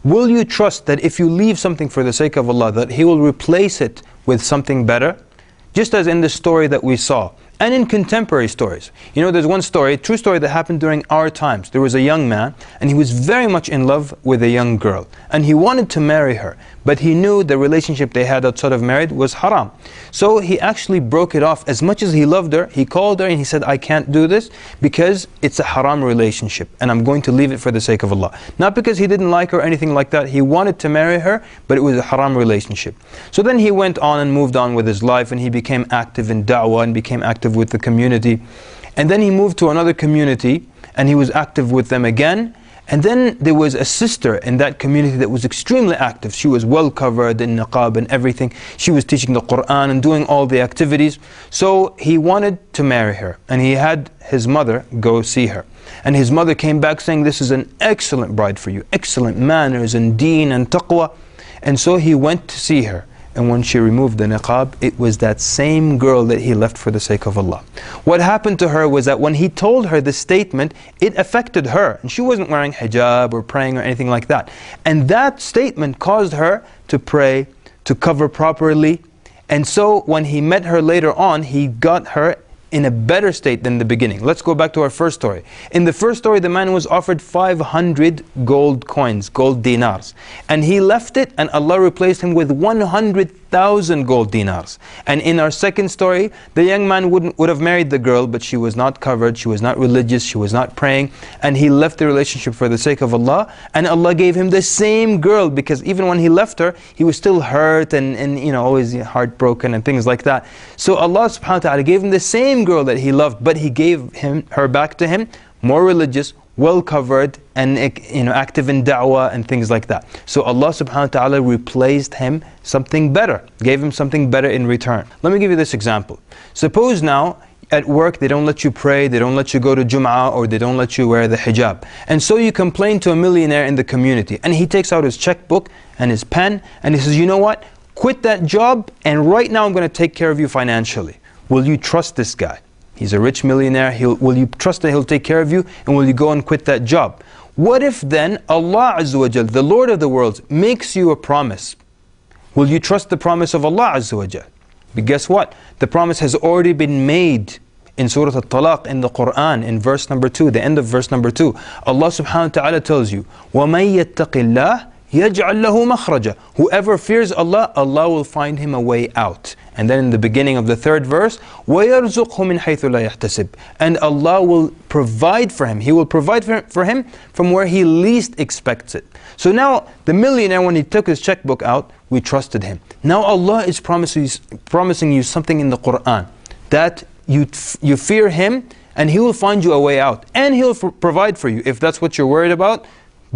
Will you trust that if you leave something for the sake of Allah, that He will replace it with something better? Just as in the story that we saw, and in contemporary stories. You know, there's one story, a true story that happened during our times. There was a young man, and he was very much in love with a young girl. And he wanted to marry her, but he knew the relationship they had outside of marriage was haram. So he actually broke it off. As much as he loved her, he called her and he said, I can't do this because it's a haram relationship, and I'm going to leave it for the sake of Allah. Not because he didn't like her or anything like that. He wanted to marry her, but it was a haram relationship. So then he went on and moved on with his life, and he became active in da'wah and became active with the community. And then he moved to another community and he was active with them again. And then there was a sister in that community that was extremely active. She was well covered in niqab and everything. She was teaching the Quran and doing all the activities. So he wanted to marry her, and he had his mother go see her. And his mother came back saying, this is an excellent bride for you, excellent manners and deen and taqwa. And so he went to see her. And when she removed the niqab, it was that same girl that he left for the sake of Allah. What happened to her was that when he told her this statement, it affected her. And she wasn't wearing hijab or praying or anything like that. And that statement caused her to pray, to cover properly. And so when he met her later on, he got her in a better state than the beginning. Let's go back to our first story. In the first story, the man was offered 500 gold coins, gold dinars. And he left it, and Allah replaced him with 100,000 gold dinars. And in our second story, the young man would have married the girl, but she was not covered, she was not religious, she was not praying, and he left the relationship for the sake of Allah. And Allah gave him the same girl, because even when he left her, he was still hurt and you know, always heartbroken and things like that. So Allah subhanahu wa ta'ala gave him the same girl that he loved, but He gave her back to him, more religious, well covered, and you know, active in da'wah and things like that. So Allah subhanahu wa ta'ala replaced him something better, gave him something better in return. Let me give you this example. Suppose now at work they don't let you pray, they don't let you go to Jum'ah, or they don't let you wear the hijab. And so you complain to a millionaire in the community, and he takes out his checkbook and his pen and he says, you know what, quit that job, and right now I'm going to take care of you financially. Will you trust this guy? He's a rich millionaire. Will you trust that he'll take care of you? And will you go and quit that job? What if then Allah Azza wa Jal, the Lord of the worlds, makes you a promise? Will you trust the promise of Allah Azza wa Jal? But guess what? The promise has already been made in Surah Talak in the Quran, in verse number 2, the end of verse number 2. Allah subhanahu wa ta'ala tells you, وَمَن يَتَّقِ اللَّهِ يَجْعَلْ لَهُ مَخْرَجًا. Whoever fears Allah, Allah will find him a way out. And then in the beginning of the third verse, وَيَرْزُقْهُ مِنْ حَيْثُ لَا يَحْتَسِبْ. And Allah will provide for him. He will provide for him from where he least expects it. So now, the millionaire, when he took his checkbook out, we trusted him. Now Allah is promising you something in the Quran, that you fear Him, and He will find you a way out. And He'll provide for you. If that's what you're worried about,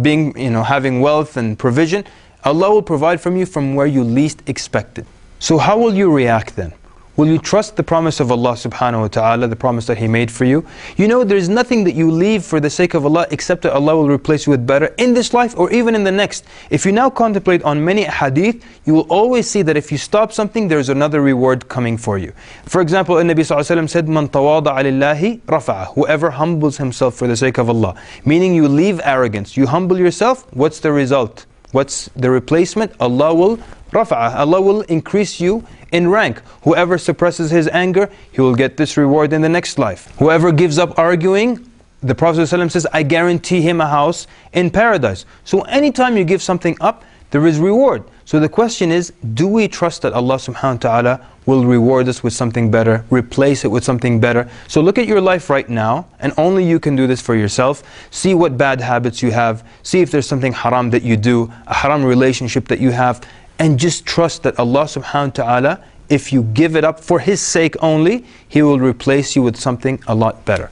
being, having wealth and provision, Allah will provide from you from where you least expect it. So how will you react then? Will you trust the promise of Allah subhanahu wa ta'ala, the promise that He made for you? You know, there's nothing that you leave for the sake of Allah except that Allah will replace you with better in this life or even in the next. If you now contemplate on many hadith, you will always see that if you stop something, there's another reward coming for you. For example, the Nabi sallallahu alayhi wa sallam said, "Man tawada'a lillahi rafa'ah." Whoever humbles himself for the sake of Allah. Meaning you leave arrogance, you humble yourself, what's the result? What's the replacement? Allah will rafa'ah. Allah will increase you in rank. Whoever suppresses his anger, he will get this reward in the next life. Whoever gives up arguing, the Prophet ﷺ says, I guarantee him a house in paradise. So anytime you give something up, there is reward. So the question is, do we trust that Allah subhanahu wa ta'ala will reward us with something better, replace it with something better? So look at your life right now, and only you can do this for yourself. See what bad habits you have. See if there's something haram that you do, a haram relationship that you have. And just trust that Allah subhanahu wa ta'ala, if you give it up for His sake only, He will replace you with something a lot better.